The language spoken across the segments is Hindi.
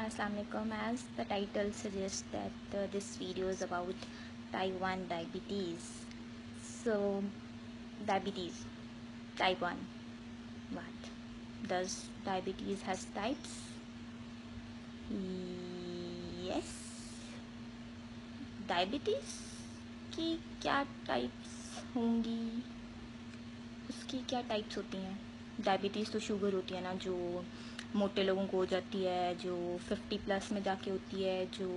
Assalamualaikum. As the title suggests that this video is about type 1 diabetes. So, diabetes, type 1. What? Does diabetes has types? Yes. Diabetes की क्या टाइप्स होंगी, उसकी क्या टाइप्स होती हैं? डायबिटीज़ तो शुगर होती है ना, जो मोटे लोगों को हो जाती है, जो 50 प्लस में जाके होती है, जो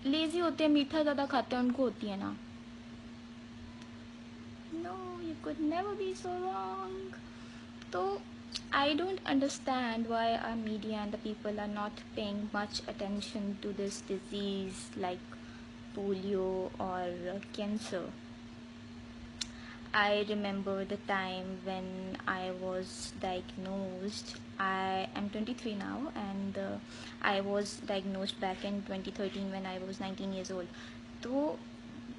लेज़ी होते हैं, मीठा ज़्यादा खाते हैं, उनको होती है ना. No, you could never be so wrong. तो I don't understand why our media and the people are not paying much attention to this disease like polio or cancer. I remember the time when I was diagnosed. I am 23 now, and I was diagnosed back in 2013 when I was 19 years old. So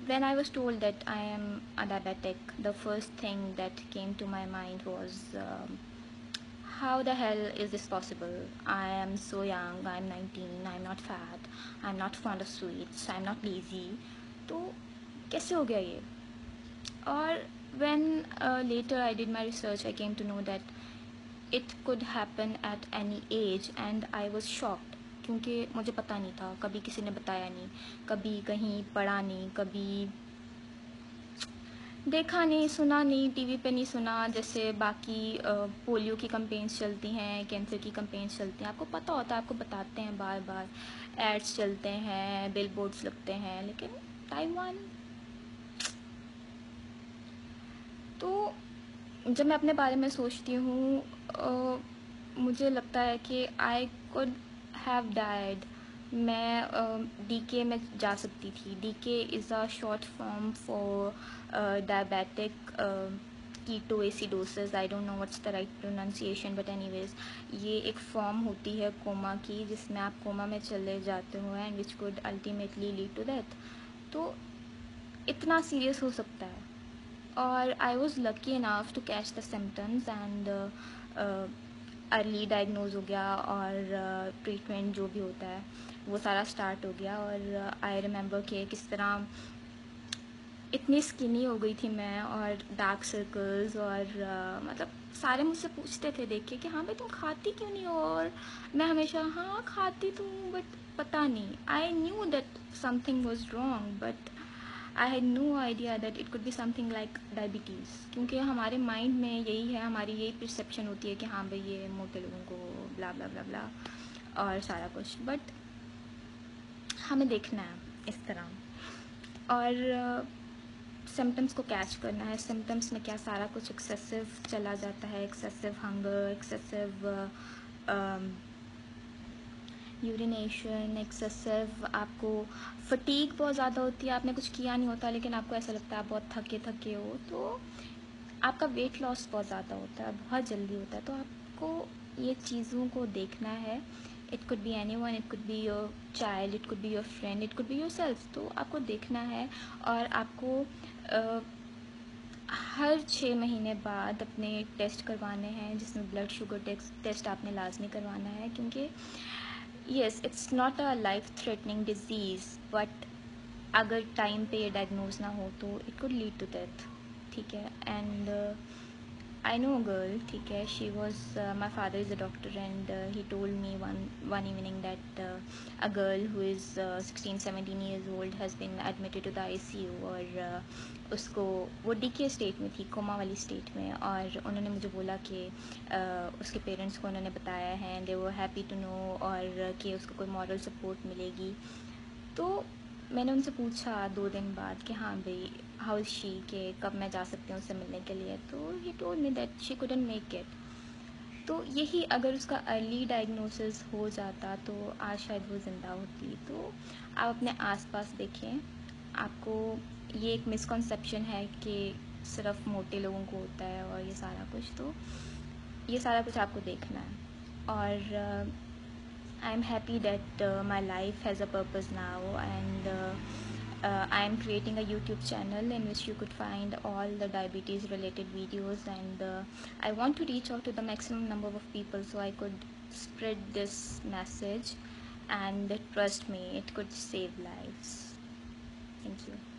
when I was told that I am a diabetic, the first thing that came to my mind was how the hell is this possible? I am so young, I'm 19, I'm not fat, I'm not fond of sweets, I'm not lazy. तो कैसे हो गया ये? और when later I did my research, I came to know that it could happen at any age, and I was shocked क्योंकि मुझे पता नहीं था, कभी किसी ने बताया नहीं, कभी कहीं पढ़ा नहीं, कभी देखा नहीं, सुना नहीं, टीवी पे नहीं सुना. जैसे बाकी पोलियो की कंपेन्स चलती हैं, कैंसर की कंपेन्स चलती हैं, आपको पता होता है, आपको बताते हैं, बार बार एड्स चलते हैं, बिल बोर्ड्स लगते हैं, लेकिन टाइप 1. तो जब मैं अपने बारे में सोचती हूँ, मुझे लगता है कि आई कुड हैव डाइड. मैं डीके में जा सकती थी. DK is a short form for diabetic ketoacidosis. I don't know what's the right pronunciation, but anyways ये एक फॉर्म होती है कोमा की, जिसमें आप कोमा में चले जाते हो and which could ultimately lead to death. तो इतना सीरियस हो सकता है. और I was lucky enough to catch the symptoms, and early diagnose हो गया, और ट्रीटमेंट जो भी होता है वो सारा स्टार्ट हो गया. और आई रिमेंबर कि किस तरह इतनी स्किनी हो गई थी मैं, और डार्क सर्कल्स, और मतलब सारे मुझसे पूछते थे देख के कि हाँ भाई तुम खाती क्यों नहीं हो, और मैं हमेशा हाँ खाती तो हूँ, बट पता नहीं. I knew that something was wrong, but I had no idea that it could be something like diabetes. क्योंकि हमारे माइंड में यही है, हमारी यही परसेप्शन होती है कि हाँ भाई ये मोटे लोगों को ब्ला ब्ला ब्ला ब्ला और सारा कुछ. बट हमें देखना है इस तरह, और सिम्टम्स को कैच करना है. सिम्टम्स में क्या सारा कुछ एक्सेसिव चला जाता है, excessive hunger, excessive urination, excessive, आपको फटीग बहुत ज़्यादा होती है, आपने कुछ किया नहीं होता लेकिन आपको ऐसा लगता है आप बहुत थके थके हो. तो आपका वेट लॉस बहुत ज़्यादा होता है, बहुत जल्दी होता है. तो आपको ये चीज़ों को देखना है. It could be any one, it could be your child, it could be your friend, it could be your self. तो आपको देखना है, और आपको हर 6 महीने बाद अपने टेस्ट करवाने हैं, जिसमें ब्लड शुगर टेस्ट आपने लाजमी करवाना है. क्योंकि yes, it's not a life threatening disease, but अगर टाइम पे ये डायग्नोज ना हो तो it could lead to death. ठीक है. And I know a girl, ठीक है, she was, my father is a doctor, and he told me one evening that a girl who is 16-17 years old has been admitted to the ICU. और उसको, वो डीके स्टेट में थी, कोमा वाली स्टेट में, और उन्होंने मुझे बोला कि उसके पेरेंट्स को उन्होंने बताया है, दे वर हैप्पी टू नो, और कि उसको कोई मॉरल सपोर्ट मिलेगी. तो मैंने उनसे पूछा 2 दिन बाद कि हाँ भाई हाउ इज़ शी, के कब मैं जा सकती हूँ उससे मिलने के लिए. तो ही told me that she couldn't make it. तो यही, अगर उसका अर्ली डायग्नोसिस हो जाता तो आज शायद वो ज़िंदा होती. तो आप अपने आसपास देखें. आपको ये एक मिसकॉन्सेप्शन है कि सिर्फ मोटे लोगों को होता है और ये सारा कुछ. तो ये सारा कुछ आपको देखना है. और I'm happy that my life has a purpose now, and I am creating a YouTube channel in which you could find all the diabetes related videos, and I want to reach out to the maximum number of people so I could spread this message, and trust me, it could save lives. Thank you.